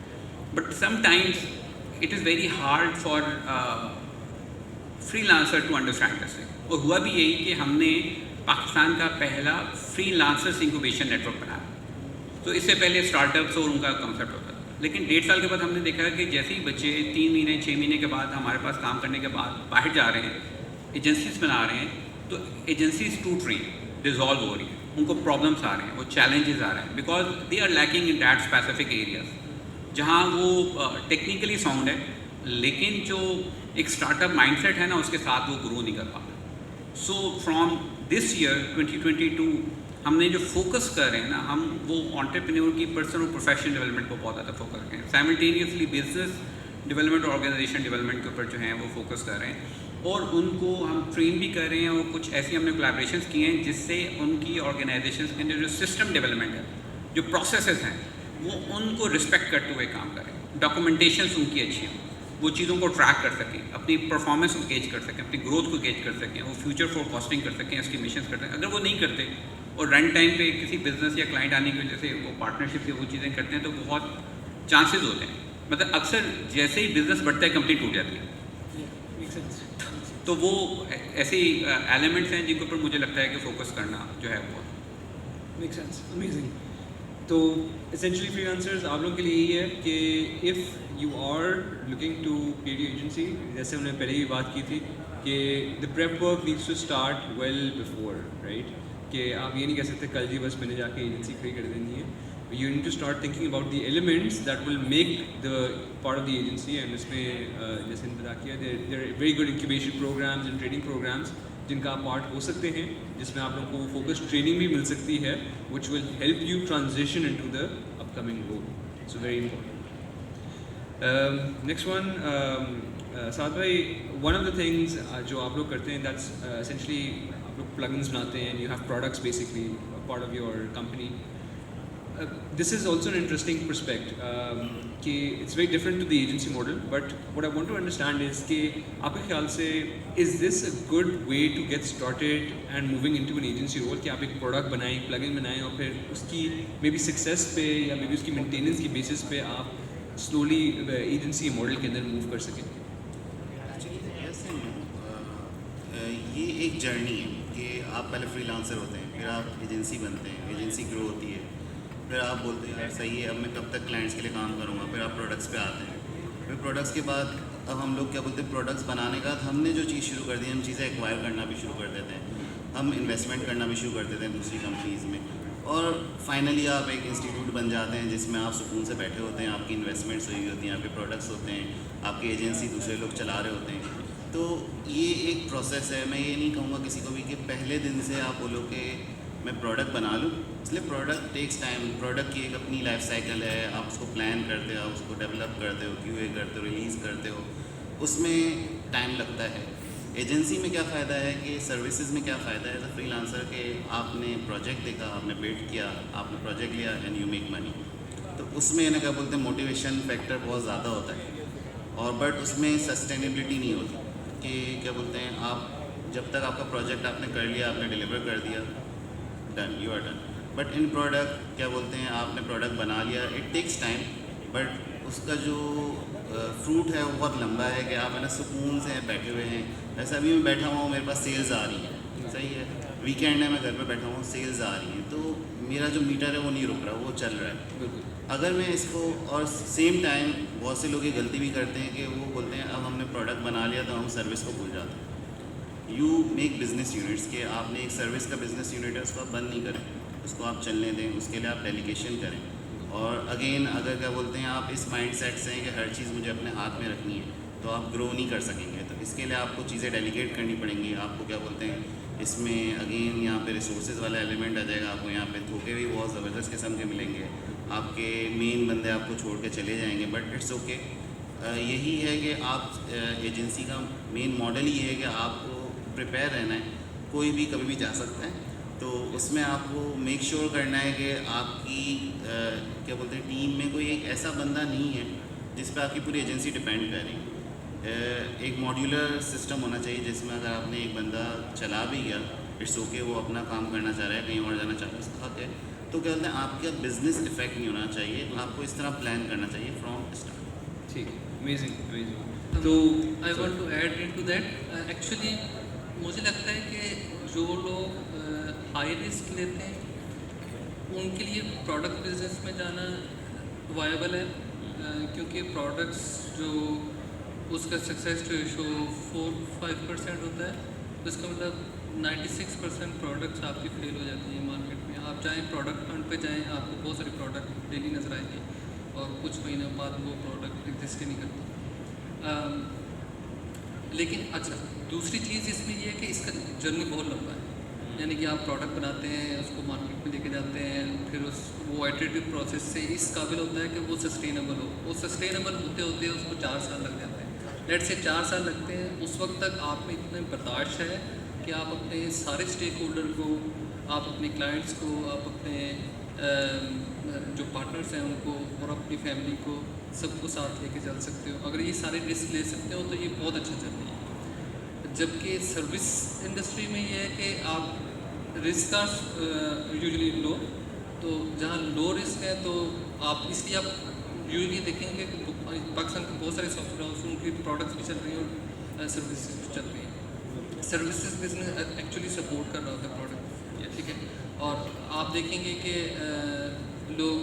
S6: But sometimes it is very hard for freelancer to understand this thing. और हुआ भी यही कि हमने पाकिस्तान का पहला फ्रीलांसर्स इंक्यूबेशन नेटवर्क बनाया। तो इससे पहले स्टार्टअप्स और उनका कॉन्सेप्ट होता था, लेकिन 1.5 साल के बाद हमने देखा कि जैसे ही बच्चे 3 महीने 6 महीने के बाद हमारे पास काम करने के बाद बाहर जा रहे हैं, एजेंसीज बना रहे हैं, तो एजेंसीज टूट रही हैं, डिज़ोल्व हो रही हैं, उनको प्रॉब्लम्स आ रहे हैं, वो चैलेंजेस आ रहे हैं, because they are lacking in that specific areas जहाँ वो टेक्निकली साउंड है, लेकिन जो एक स्टार्टअप माइंडसेट है ना, उसके साथ वो ग्रो नहीं कर पा रहे। सो फ्रॉम दिस ईयर 2022 हमने जो फोकस कर रहे हैं ना, हम वो एंटरप्रेन्योर की पर्सनल और प्रोफेशनल डेवलपमेंट को बहुत ज़्यादा फोकस कर रहे हैं। साइमल्टेनियसली बिजनेस डेवलपमेंट और ऑर्गेनाइजेशन डेवलपमेंट के ऊपर जो है वो फोकस कर रहे हैं, और उनको हम ट्रेन भी कर रहे हैं। और कुछ ऐसी हमने कोलैबोरेशंस किए हैं जिससे उनकी ऑर्गेनाइजेशंस के अंदर जो सिस्टम डेवलपमेंट है, जो प्रोसेसेस हैं, वो उनको रिस्पेक्ट करते हुए काम करें, डॉक्यूमेंटेशंस उनकी अच्छी हों, वो चीज़ों को ट्रैक कर सकें, अपनी परफॉर्मेंस को गेज कर सकें, अपनी ग्रोथ को गेज कर सकें, वो फ्यूचर फोरकास्टिंग कर सकें, एस्टिमेशंस कर सकें। अगर वो नहीं करते और रन टाइम पे किसी बिजनेस या क्लाइंट आने की वजह से वो पार्टनरशिप से वो चीज़ें करते हैं, तो बहुत चांसेस होते हैं, मतलब अक्सर जैसे ही बिजनेस बढ़ता है कंपनी टूट जाती है। तो वो ऐसे एलिमेंट्स हैं जिनके ऊपर मुझे लगता है कि फोकस करना जो है वो
S7: make sense, amazing. So essentially freelancers आप लोगों के लिए यही है कि if you are looking to create your agency, जैसे हमने पहले ही बात की थी कि the prep work needs to start well before, right? कि आप ये नहीं कह सकते कल जी बस मैंने जाके एजेंसी खड़ी कर देनी है। You need to start thinking about the elements that will make the part of the agency, and इसमें जैसे इन्होंने बता किया, there are very good incubation programs and training programs जिनका आप पार्ट हो सकते हैं, जिसमें आप लोगों को फोकस ट्रेनिंग भी मिल सकती है, which will help you transition into the upcoming role. So very important. Next one, साद भाई, one of the things जो आप लोग करते हैं, that's essentially आप लोग plugins बनाते हैं, you have products basically part of your company. This is also an interesting perspective. It's very different to the agency model, but what I want to understand is कि आपके ख्याल से is this a good way to get started and moving into an agency role कि आप एक product बनाएं, plugin बनाएं, और फिर उसकी maybe success पे या maybe उसकी maintenance की basis पे आप slowly agency model के अंदर move कर सकें?
S3: ये एक जर्नी है कि आप पहले फ्रीलांसर होते हैं, फिर आप एजेंसी बनते हैं, एजेंसी ग्रो होती है, फिर आप बोलते हैं यार सही है, अब मैं कब तक क्लाइंट्स के लिए काम करूँगा, फिर आप प्रोडक्ट्स पे आते हैं, फिर प्रोडक्ट्स के बाद अब हम लोग क्या बोलते हैं, प्रोडक्ट्स बनाने का हमने जो चीज़ शुरू कर दी, हम चीज़ें एक्वायर करना भी शुरू कर देते हैं, हम इन्वेस्टमेंट करना भी शुरू कर देते हैं दूसरी कंपनीज़ में, और फाइनली आप एक इंस्टीट्यूट बन जाते हैं जिसमें आप सुकून से बैठे होते हैं, आपकी इन्वेस्टमेंट्स हुई होती हैं, आपके प्रोडक्ट्स होते हैं, आपकी एजेंसी दूसरे लोग चला रहे होते हैं। तो ये एक प्रोसेस है। मैं ये नहीं कहूँगा किसी को भी कि पहले दिन से आप बोलो कि मैं प्रोडक्ट बना लूँ, इसलिए प्रोडक्ट टेक्स टाइम। प्रोडक्ट की एक अपनी लाइफ साइकिल है, आप उसको प्लान करते हो, आप उसको डेवलप करते हो, QA करते हो, रिलीज़ करते हो, उसमें टाइम लगता है। एजेंसी में क्या फ़ायदा है कि सर्विसेज में क्या फ़ायदा है एज अ फ्रीलांसर के आपने प्रोजेक्ट देखा, आपने बिल्ड किया, आपने प्रोजेक्ट लिया एंड यू मेक मनी। तो उसमें ना क्या बोलते हैं, मोटिवेशन फैक्टर बहुत ज़्यादा होता है, और बट उसमें सस्टेनेबिलिटी नहीं होती कि क्या बोलते हैं, आप जब तक आपका प्रोजेक्ट आपने कर लिया, आपने डिलीवर कर दिया, done, you are done. But in product क्या बोलते हैं, आपने प्रोडक्ट बना लिया, इट टेक्स टाइम, बट उसका जो फ्रूट है वो बहुत लंबा है कि आप है ना सुकून से बैठे हुए हैं। ऐसा अभी मैं बैठा हुआ हूँ, मेरे पास सेल्स आ रही हैं, सही है, वीकेंड है, मैं घर पे बैठा हूँ, सेल्स आ रही हैं, तो मेरा जो मीटर है वो नहीं रुक रहा, वो चल रहा है। अगर मैं इसको, और सेम टाइम बहुत से लोग ये गलती भी करते हैं कि वो बोलते हैं अब हमने प्रोडक्ट बना लिया तो हम सर्विस को भूल जाते हैं। यू मेक बिजनेस यूनिट्स के आपने एक सर्विस का बिजनेस यूनिट है उसको आप बंद नहीं करें, उसको आप चलने दें, उसके लिए आप डेलीगेशन करें। और अगेन अगर क्या बोलते हैं आप इस माइंड सेट से हैं कि हर चीज़ मुझे अपने हाथ में रखनी है तो आप ग्रो नहीं कर सकेंगे। तो इसके लिए आपको चीज़ें डेलीगेट करनी पड़ेंगी। आपको क्या बोलते हैं इसमें अगेन यहाँ पे रिसोर्सेज वाला एलिमेंट आ जाएगा। आपको यहाँ पे धोखे भी बहुत ज़बरदस्त किस्म के मिलेंगे, आपके मेन बंदे आपको छोड़ के चले जाएंगे, बट इट्स ओके। यही है कि आप एजेंसी का मेन मॉडल ही है कि आपको प्रिपेयर रहना है, कोई भी कभी भी जा सकता है। तो उसमें आपको मेक श्योर करना है कि आपकी क्या बोलते हैं टीम में कोई एक ऐसा बंदा नहीं है जिस पे आपकी पूरी एजेंसी डिपेंड कर रही है। एक मॉड्यूलर सिस्टम होना चाहिए जिसमें अगर आपने एक बंदा चला भी गया, इट्स ओके, वो अपना काम करना चाह रहा है, कहीं और जाना चाह रहा है, उसका हक है। तो क्या बोलते हैं आपका बिजनेस इफेक्ट नहीं होना चाहिए, आपको इस तरह प्लान करना चाहिए फ्रॉम स्टार्ट।
S2: ठीक है, अमेजिंग अमेजिंग।
S4: तो
S2: तो
S4: I want to add into that, actually मुझे लगता है कि जो लोग हाई रिस्क लेते हैं उनके लिए प्रोडक्ट बिजनेस में जाना वायबल है, क्योंकि प्रोडक्ट्स जो उसका सक्सेस रेशो 4-5% होता है, तो इसका मतलब 96% प्रोडक्ट्स आपकी फेल हो जाती हैं मार्केट में। आप जाएँ प्रोडक्ट हंट पे जाएँ, आपको बहुत सारे प्रोडक्ट डेली नजर आएंगे और कुछ महीनों बाद वो प्रोडक्ट एग्जिस्ट ही नहीं करती। लेकिन अच्छा, दूसरी चीज़ इसमें ये है कि इसका जर्नी बहुत लंबा है, यानी कि आप प्रोडक्ट बनाते हैं, उसको मार्केट में लेके जाते हैं, फिर वो इटरेटिव प्रोसेस से इस काबिल होता है कि वो सस्टेनेबल हो। वो सस्टेनेबल होते होते उसको 4 साल लग जाते हैं, लेट से 4 साल लगते हैं। उस वक्त तक आप में इतना बर्दाश्त है कि आप अपने सारे स्टेक होल्डर को, आप अपने क्लाइंट्स को, आप अपने जो पार्टनर्स हैं उनको और अपनी फैमिली को सबको साथ लेके चल सकते हो। अगर ये सारे रिस्क ले सकते हो तो ये बहुत अच्छा जर्नी है। जबकि सर्विस इंडस्ट्री में ये है कि आप रिस्क का यूजुअली लो, तो जहाँ लो रिस्क है तो आप इसलिए आप यूजुअली देखेंगे कि पाकिस्तान के बहुत सारे सॉफ्टवेयर हाउस उनकी प्रोडक्ट्स भी चल रही हैं और सर्विसेज भी चल रही हैं। सर्विसेज बिजनेस एक्चुअली सपोर्ट कर रहा होता है प्रोडक्ट, ठीक है। और आप देखेंगे कि लोग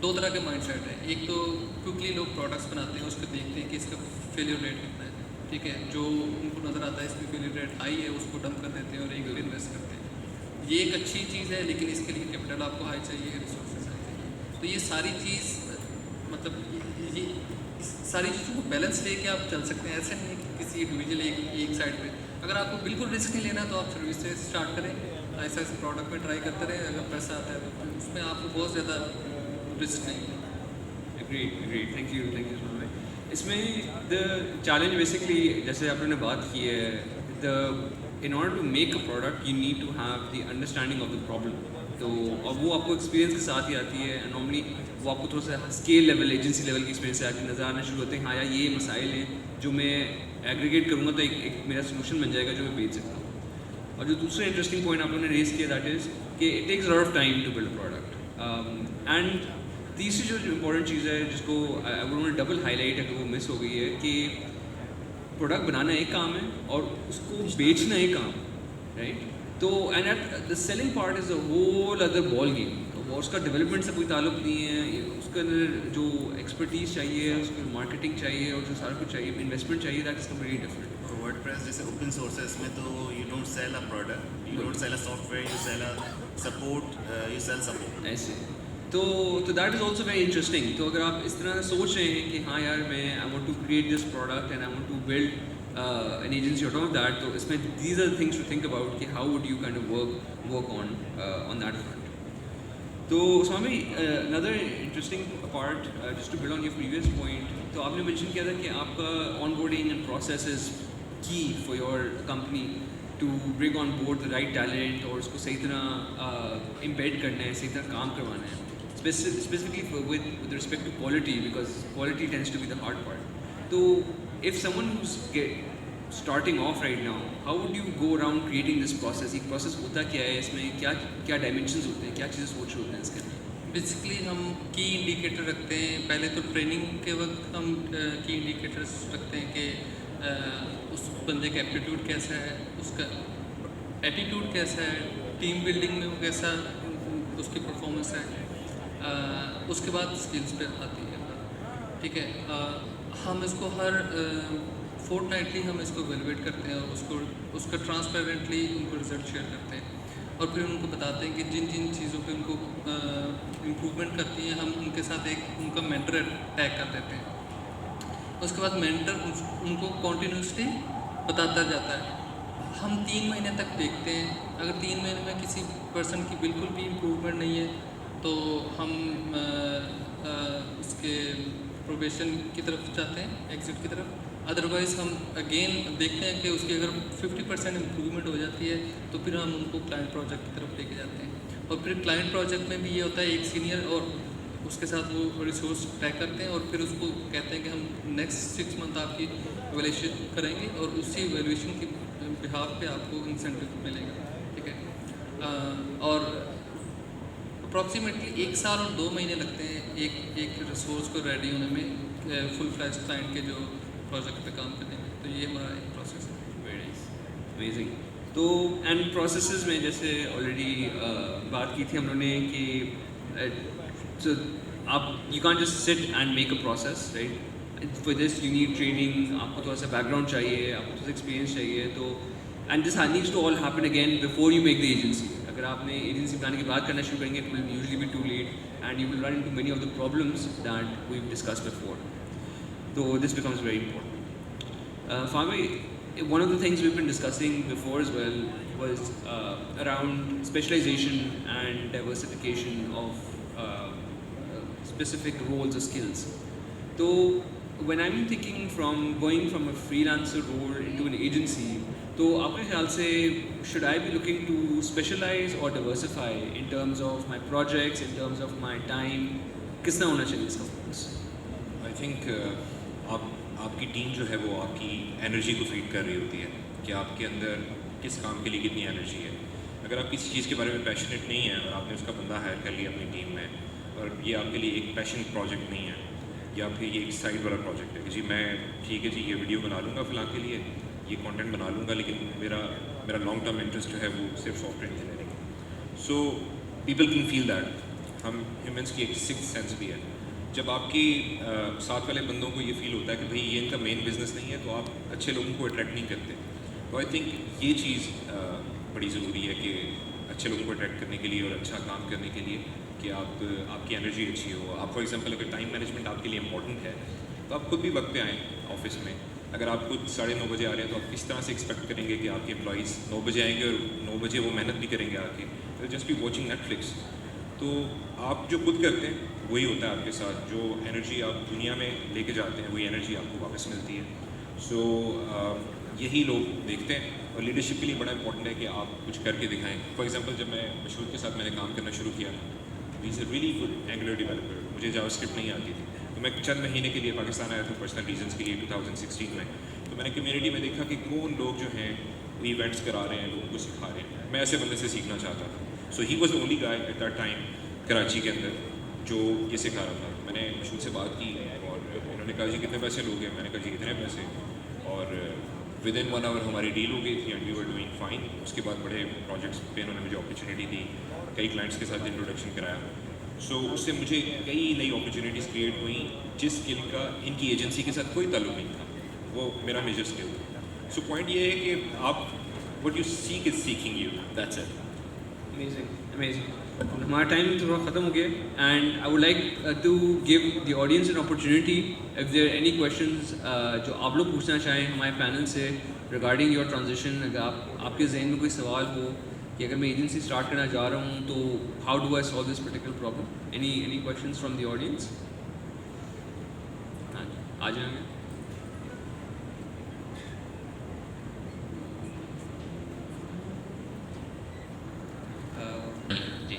S4: 2 तरह के माइंड सेट है। एक तो क्विकली लोग प्रोडक्ट्स बनाते हैं, उसको देखते हैं कि इसका फेलियर रेट कितना है, ठीक है, जो उनको नज़र आता है इसमें फेलियर रेट हाई है उसको डंप कर देते हैं और एक बार इन्वेस्ट करते हैं। ये एक अच्छी चीज़ है, लेकिन इसके लिए कैपिटल आपको हाई चाहिए, रिसोर्सेज हाई चाहिए। तो ये सारी चीज़ मतलब ये सारी चीज़ों को बैलेंस लेके आप चल सकते हैं। ऐसे नहीं कि किसी इंडिविजुअल एक साइड पे। अगर आपको बिल्कुल रिस्क नहीं लेना तो आप सर्विस से स्टार्ट करें, ऐसा ऐसे प्रोडक्ट में ट्राई करते रहें, अगर पैसा आता है तो उसमें आपको बहुत ज़्यादा रिस्क नहीं है।
S2: Agreed, थैंक यू सुमन भाई। इसमें द चैलेंज बेसिकली जैसे आपने बात की है, in order to make a product you need to have the understanding of the problem. तो और वो आपको एक्सपीरियंस के साथ ही आती है। नॉर्मली वो आपको थोड़ा सा स्केल लेवल, एजेंसी लेवल की एक्सपीरियंस से आके नज़र आना शुरू होते हैं। हाँ यार, ये मसाइल हैं जो मैं एग्रीगेट करूँगा तो एक मेरा सोल्यूशन बन जाएगा जो मैं बेच सकता हूँ। और जो दूसरा इंटरेस्टिंग पॉइंट आप लोगों ने रेज किया, दैट इज़ कि it takes lot of time to build product. And तीसरी जो इम्पोर्टेंट चीज़ है जिसको उन्होंने डबल हाईलाइट अगर वो मिस हो गई है कि प्रोडक्ट बनाना एक काम है और उसको बेचना एक काम, राइट। तो and at the selling part is a whole other ball game. और उसका डेवलपमेंट से कोई ताल्लुक नहीं है, उसके अंदर जो एक्सपर्टीज़ चाहिए, उसको मार्केटिंग चाहिए और जो सारा कुछ चाहिए, इन्वेस्टमेंट चाहिए, that is completely different.
S3: WordPress जैसे ओपन सोर्स है, इसमें तो you don't sell a product, you don't sell a software, you sell a support, you sell support.
S2: ऐसे तो that is also very interesting. तो अगर आप इस तरह सोच रहे हैं कि हाँ यार मैं I want to create this product and I want to build an agency out of that, तो इसमें these are the things to think about कि how would you kind of work on that front. तो स्वामी, another interesting part, just to build on your previous point, तो आपने mention किया था कि आपका onboarding and process is key for your company to bring on board the right talent और उसको सही तरह embed करना है, सही तरह काम करवाना है, specifically with respect to quality, because quality tends to be the hard part. तो if someone who's starting off right now, how would you go around creating this process? एक process होता क्या है, इसमें क्या dimensions होते हैं, क्या चीज़ें सोच रहे होते हैं इसके अंदर?
S4: बेसिकली हम की इंडिकेटर रखते हैं। पहले तो ट्रेनिंग के वक्त हम की इंडिकेटर्स रखते हैं कि उस बंदे का एप्टीट्यूड कैसा है, उसका एटीट्यूड कैसा है, टीम बिल्डिंग में वो कैसा उसकी परफॉर्मेंस है। उसके बाद स्किल्स पे आती है, ठीक है। हम इसको हर फोर्टनाइटली हम इसको एवेलुएट करते हैं और उसका ट्रांसपेरेंटली उनको रिजल्ट शेयर करते हैं और फिर उनको बताते हैं कि जिन जिन चीज़ों पे उनको इम्प्रूवमेंट करती हैं हम उनके साथ एक उनका मेंटर टैग कर देते हैं। उसके बाद मेंटर उनको कॉन्टीन्यूसली बताता जाता है। हम 3 महीने तक देखते हैं, अगर 3 महीने में किसी पर्सन की बिल्कुल भी इम्प्रूवमेंट नहीं है तो हम उसके प्रोबेशन की तरफ जाते हैं, एग्ज़िट की तरफ। अदरवाइज़ हम अगेन देखते हैं कि उसकी अगर 50% इम्प्रूवमेंट हो जाती है तो फिर हम उनको क्लाइंट प्रोजेक्ट की तरफ लेके जाते हैं। और फिर क्लाइंट प्रोजेक्ट में भी ये होता है, एक सीनियर और उसके साथ वो रिसोर्स तय करते हैं और फिर उसको कहते हैं कि हम नेक्स्ट 6 मंथ आपकी एवेल्यूशन करेंगे और उसी एवेल्यूशन की बिहाफ पे आपको इंसेंटिव मिलेगा, ठीक है। और अप्रॉक्सीमेटली 1 साल और 2 महीने लगते हैं एक रिसोर्स को रेडी होने में फुल फ्लैश क्लाइंट के जो प्रोजेक्ट पे काम करने में। तो ये हमारा एक प्रोसेस है।
S2: Very nice, amazing. तो एंड प्रोसेसेस में जैसे ऑलरेडी बात की थी हम लोगों ने कि so, आप you can just sit and make a process, right. For this you need training, आपको थोड़ा सा बैकग्राउंड चाहिए, आपको थोड़ा सा एक्सपीरियंस चाहिए। तो and this needs to all happen again before you make the agency. अगर आपने एजेंसी बनाने की बात करना शुरू करेंगे, it will usually be too late and you will run into many of the problems that we discussed before. So this becomes very important. Fahmi, one of the things we've been discussing before as well was around specialization and diversification of specific roles or skills. So when I'm thinking from going from a freelancer role into an agency, तो आपके ख्याल से should I be looking to specialize or diversify in terms of my projects, in terms of my time? कितना होना चाहिए इसका focus?
S5: I think आपकी team जो है वो आपकी एनर्जी को फीड कर रही होती है कि आपके अंदर किस काम के लिए कितनी एनर्जी है। अगर आप किसी चीज़ के बारे में पैशनेट नहीं है और आपने उसका बंदा हायर कर लिया अपनी टीम में और ये आपके लिए एक पैशन प्रोजेक्ट नहीं है या फिर ये एक साइड वाला प्रोजेक्ट है कि जी मैं ठीक है जी ये वीडियो बना लूँगा फ़िलहाल के लिए, ये कंटेंट बना लूँगा, लेकिन मेरा लॉन्ग टर्म इंटरेस्ट जो है वो सिर्फ सॉफ्टवेयर इंजीनियरिंग है। So people can feel that. हम ह्यूमंस की एक सिक्स्थ सेंस भी है। जब आपके साथ वाले बंदों को ये फील होता है कि भाई ये इनका मेन बिजनेस नहीं है तो आप अच्छे लोगों को अट्रैक्ट नहीं करते। तो आई थिंक ये चीज़ बड़ी ज़रूरी है कि अच्छे लोगों को अट्रैक्ट करने के लिए और अच्छा काम करने के लिए कि आपकी एनर्जी अच्छी हो। आप फॉर एग्जांपल अगर टाइम मैनेजमेंट आपके लिए इंपॉर्टेंट है तो आप खुद भी वक्त पे आएँ ऑफिस में। अगर आप खुद 9:30 बजे आ रहे हैं तो आप किस तरह से एक्सपेक्ट करेंगे कि आपके एम्प्लॉइज़ 9 बजे आएंगे और 9 बजे वो मेहनत भी करेंगे आके, तो जस्ट बी वॉचिंग नेटफ्लिक्स। तो आप जो खुद करते हैं वही होता है आपके साथ, जो एनर्जी आप दुनिया में लेके जाते हैं वही एनर्जी आपको वापस मिलती है। सो यही लोग देखते हैं और लीडरशिप के लिए बड़ा इंपॉर्टेंट है कि आप कुछ करके दिखाएं। फॉर एग्जांपल जब मैं मशहूर के साथ मैंने काम करना शुरू किया, he is a really good angular developer, मुझे जावास्क्रिप्ट नहीं आती थी, तो मैं चंद महीने के लिए पाकिस्तान आया था पर्सनल रीजंस के लिए 2016 में। तो मैंने कम्युनिटी में देखा कि कौन लोग जो हैं वो इवेंट्स करा रहे हैं, लोगों को सिखा रहे हैं। मैं ऐसे बंदे से सीखना चाहता था। So he was the only guy at that time Karachi के अंदर जो ये सिखा रहा था। मैंने मशहूर से बात की और उन्होंने कहा जी कितने पैसे लोगे? मैंने कहा जी इतने पैसे, और विद इन 1 आवर हमारी डील हो गई थी and we were doing fine. उसके बाद बड़े प्रोजेक्ट्स पे उन्होंने मुझे अपॉर्चुनिटी दी, कई क्लाइंट्स के साथ इंट्रोडक्शन कराया। सो उससे मुझे कई नई अपॉर्चुनिटीज़ क्रिएट हुई जिस स्किल का इनकी एजेंसी के साथ कोई ताल्लुक नहीं था, वो मेरा मेजर स्किल था। सो पॉइंट ये है कि आप what you seek is seeking you, that's it.
S2: Amazing, amazing. हमारा टाइम थोड़ा ख़त्म हो गया and I would like to give the audience an opportunity if there any questions जो आप लोग पूछना चाहें हमारे पैनल से रिगार्डिंग योर ट्रांजिशन। अगर आपके जहन में कोई सवाल हो कि अगर मैं एजेंसी स्टार्ट करना चाह रहा हूँ तो how do I solve this particular problem, any questions from the audience? हाँ जी, आ जाएंगे।
S8: जी,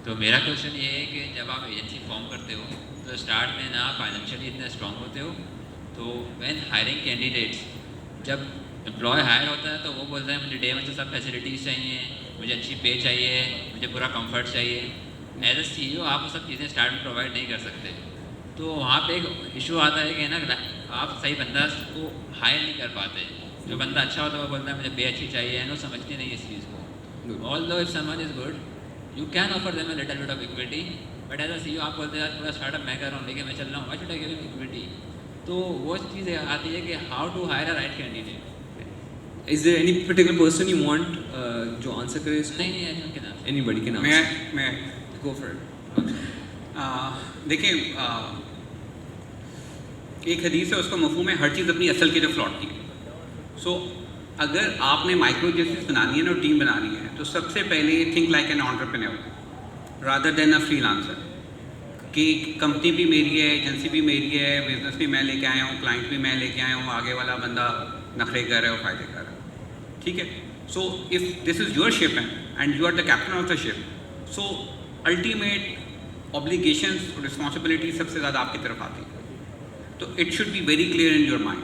S8: तो मेरा क्वेश्चन ये है कि जब आप एजेंसी फॉर्म करते हो तो स्टार्ट में ना फाइनेंशियली इतने स्ट्रॉन्ग होते हो, तो व्हेन हायरिंग कैंडिडेट्स, जब एम्प्लॉय हायर होता है तो वो बोलता है मुझे डे में तो सब फैसिलिटीज़ चाहिए, मुझे अच्छी पे चाहिए, मुझे पूरा कंफर्ट चाहिए। एज ए CEO आप वो सब चीज़ें स्टार्ट में प्रोवाइड नहीं कर सकते। तो वहाँ पे एक इशू आता है कि ना आप सही बंदा को हायर नहीं कर पाते। जो बंदा अच्छा होता है वो बोलता है मुझे पे अच्छी चाहिए, नो समझते नहीं इस चीज़ को। Although if someone is good you can offer them a little bit of equity, but as a CEO आप बोलते हैं यार पूरा स्टार्टअप मैं कर रहा हूँ लेकिन मैं चल रहा हूँ, why should I give him equity? तो वो चीज़ आती है कि how to hire a right candidate.
S7: Is there any particular person you want जो आंसर करे इसको?
S8: नहीं नहीं के नाम
S7: Anybody can
S6: मैं
S7: answer.
S6: मैं
S7: Go for it.
S6: देखिए एक हदीस है, उसका मफहूम है हर चीज़ अपनी असल की तरफ लौटती है। सो अगर आपने माइक्रो जस्टिस बनानी है ना और टीम बनानी है तो सबसे पहले think like an entrepreneur rather than a freelancer, कि कंपनी भी मेरी है, एजेंसी भी मेरी है, बिजनेस भी मैं लेके आया हूँ, क्लाइंट भी मैं लेके आया हूँ, आगे वाला बंदा नखरे कर रहा है और फ़ायदे कर रहा है, ठीक है। So if this is your ship and you are the captain of the ship, so ultimate obligations और रिस्पॉन्सिबिलिटी सबसे ज़्यादा आपकी तरफ आती है। तो it should be very clear in your mind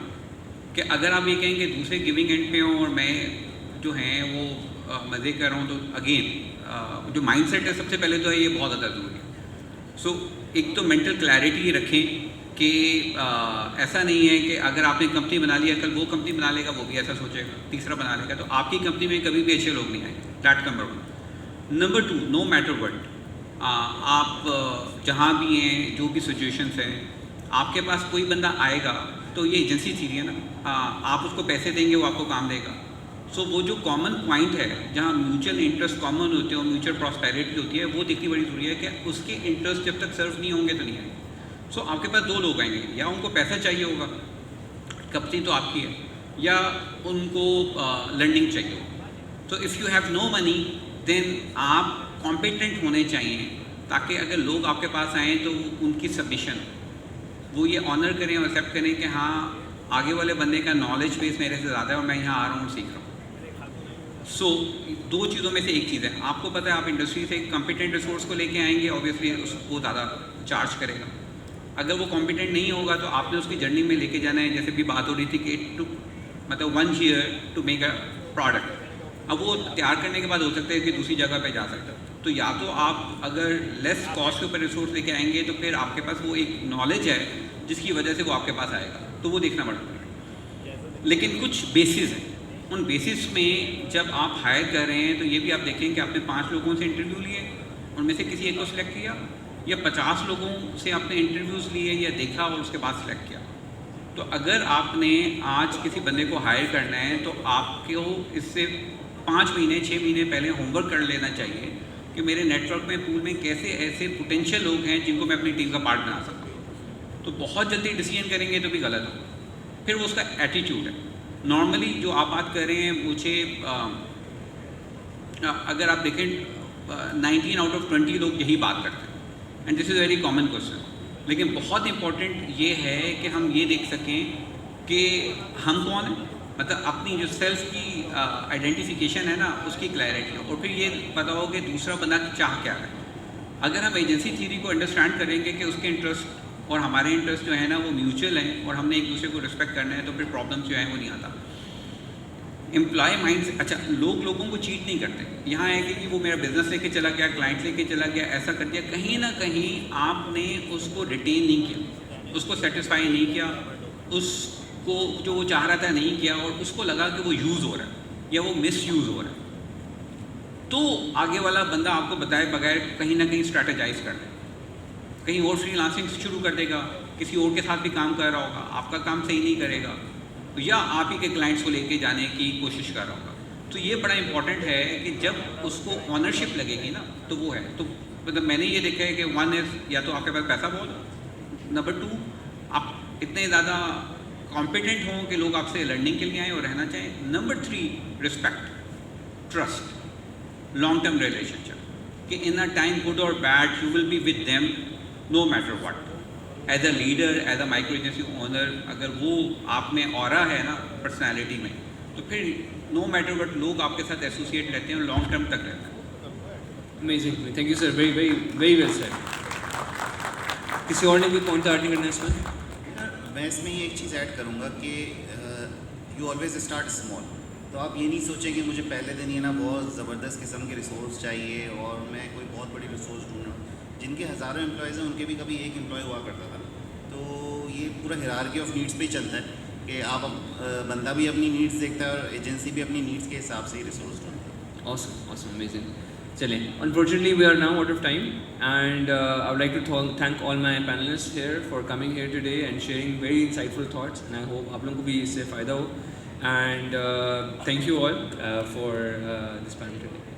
S6: कि अगर आप ये कहें कि दूसरे गिविंग एंड पे हों और मैं जो हैं वो मज़े कर रहा हूँ, तो अगेन जो माइंडसेट है सबसे पहले तो है ये बहुत ज़्यादा ज़रूरी है। सो एक तो मेंटल क्लैरिटी रखें कि ऐसा नहीं है कि अगर आपने कंपनी बना लिया, कल वो कंपनी बना लेगा, वो भी ऐसा सोचेगा, तीसरा बना लेगा, तो आपकी कंपनी में कभी भी अच्छे लोग नहीं आएंगे। That number 1। Number 2, no matter what, आप जहाँ भी हैं, जो भी सिचुएशंस हैं, आपके पास कोई बंदा आएगा तो ये एजेंसी थी है ना, आप उसको पैसे देंगे, वो आपको काम देगा। सो वो जो कॉमन पॉइंट है जहाँ म्यूचुअल इंटरेस्ट कॉमन होते हैं और म्यूचुअल प्रॉस्पेरिटी होती है, वो देखनी बड़ी ज़रूरी है कि उसके इंटरेस्ट जब तक सर्व नहीं होंगे तो नहीं आएंगे। सो आपके पास दो लोग आएंगे, या उनको पैसा चाहिए होगा, कंपनी तो आपकी है, या उनको लर्निंग चाहिए होगा। तो if you have no money then आप कॉम्पिटेंट होने चाहिए, ताकि अगर लोग आपके पास आएँ तो उनकी सबमिशन वो ये ऑनर करें और एक्सेप्ट करें कि हाँ आगे वाले बंदे का नॉलेज बेस मेरे से ज़्यादा है और मैं यहाँ आ रहा हूँ, सीख रहा हूँ। सो दो चीज़ों में से एक चीज़ है, आपको पता है आप इंडस्ट्री से कॉम्पिटेंट रिसोर्स को लेके आएंगे, ऑब्वियसली उसको ज़्यादा चार्ज करेगा। अगर वो कॉम्पिटेंट नहीं होगा तो आपने उसकी जर्नी में लेके जाना है। जैसे भी बात हो रही थी कि इट टू मतलब 1 year to make a product, अब वो तैयार करने के बाद हो सकता है कि दूसरी जगह पे जा सकता है। तो या तो आप अगर लेस कॉस्ट के ऊपर रिसोर्स लेके आएंगे तो फिर आपके पास वो एक नॉलेज है जिसकी वजह से वो आपके पास आएगा, तो वो देखना पड़ता है। लेकिन कुछ बेसिस हैं, उन बेसिस में जब आप हायर कर रहे हैं तो ये भी आप देखें कि आपने 5 लोगों से इंटरव्यू लिए, उनमें से किसी एक को सिलेक्ट किया, या 50 लोगों से आपने इंटरव्यूज़ लिए या देखा और उसके बाद सिलेक्ट किया। तो अगर आपने आज किसी बंदे को हायर करना है तो आपको इससे 5 महीने 6 महीने पहले होमवर्क कर लेना चाहिए कि मेरे नेटवर्क में पूल में कैसे ऐसे पोटेंशियल लोग हैं जिनको मैं अपनी टीम का पार्ट बना सकता हूँ। तो बहुत जल्दी डिसीजन करेंगे तो भी गलत होगा। फिर वो उसका एटीट्यूड है। नॉर्मली जो आप बात कर रहे हैं, मुझे अगर आप देखें 19 out of 20 लोग यही बात करते हैं, and this is very common question. लेकिन बहुत इंपॉर्टेंट ये है कि हम ये देख सकें कि हम कौन हैं, मतलब अपनी जो सेल्फ की आइडेंटिफिकेशन है ना, उसकी क्लैरिटी, और फिर ये पता हो कि दूसरा बंदा चाह क्या है। अगर हम एजेंसी थ्योरी को अंडरस्टैंड करेंगे कि उसके इंटरेस्ट और हमारे इंटरेस्ट जो है ना वो म्यूचुअल हैं और हमने एक दूसरे को रिस्पेक्ट करना है, तो फिर प्रॉब्लम जो है वो नहीं आता। एम्प्लॉय माइंड, अच्छा लोग लोगों को चीट नहीं करते। यहाँ है कि वो मेरा बिजनेस लेके चला गया, क्लाइंट लेके चला गया, ऐसा कर दिया, कहीं ना कहीं आपने उसको रिटेन नहीं किया, उसको सेटिस्फाई नहीं किया, उसको जो वो चाह रहा था नहीं किया, और उसको लगा कि वो यूज़ हो रहा है या वो मिस यूज़ हो रहा है, तो आगे वाला बंदा आपको बताए बगैर कहीं ना कहीं स्ट्रैटेजाइज कर दे, कहीं और फ्रीलांसिंग शुरू कर देगा, किसी और के साथ भी काम कर रहा होगा, आपका काम सही नहीं करेगा, या आप ही के क्लाइंट्स को लेके जाने की कोशिश कर रहा होगा। तो ये बड़ा इंपॉर्टेंट है कि जब उसको ऑनरशिप लगेगी ना तो वो है। तो मतलब मैंने ये देखा है कि 1 is या तो आपके पास पैसा बहुत, नंबर 2 आप इतने ज़्यादा कॉम्पिटेंट हों कि लोग आपसे लर्निंग के लिए आएँ और रहना चाहें, number 3 respect, trust, long term relationship, कि इन अ टाइम गुड और bad you will be with them no matter what. As a leader, as a micro agency owner, अगर वो आप में ऑरा है ना पर्सनैलिटी में, तो फिर नो मैटर व्हाट लोग आपके साथ एसोसिएट रहते हैं और लॉन्ग टर्म तक रहते हैं।
S7: Amazing. Thank you, sir. Very well said. किसी और ने कोई पॉइंट ऐड नहीं करना इसमें?
S3: मैं इसमें ये एक चीज़ ऐड करूँगा कि यू ऑलवेज स्टार्ट स्मॉल। तो आप ये नहीं सोचें कि मुझे पहले दिन ये ना बहुत ज़बरदस्त किस्म के रिसोर्स चाहिए और मैं कोई बहुत बड़ी रिसोर्स ढूंढ रहा हूँ। जिनके हज़ारों एम्प्लॉयज़ हैं उनके भी कभी एक एम्प्लॉय हुआ करता था। तो ये पूरा हिरार्की ऑफ नीड्स पे ही चलता है कि आप बंदा भी अपनी नीड्स देखता है और एजेंसी भी अपनी नीड्स के हिसाब से ही रिसोर्स ढूंढता है।
S7: Awesome, awesome, amazing.
S2: चलें, unfortunately we are now out of time, and I would like to thank all my panelists here for coming here today and sharing very insightful thoughts, and I hope आप लोगों को भी इससे फ़ायदा हो, and thank you all for this panel today.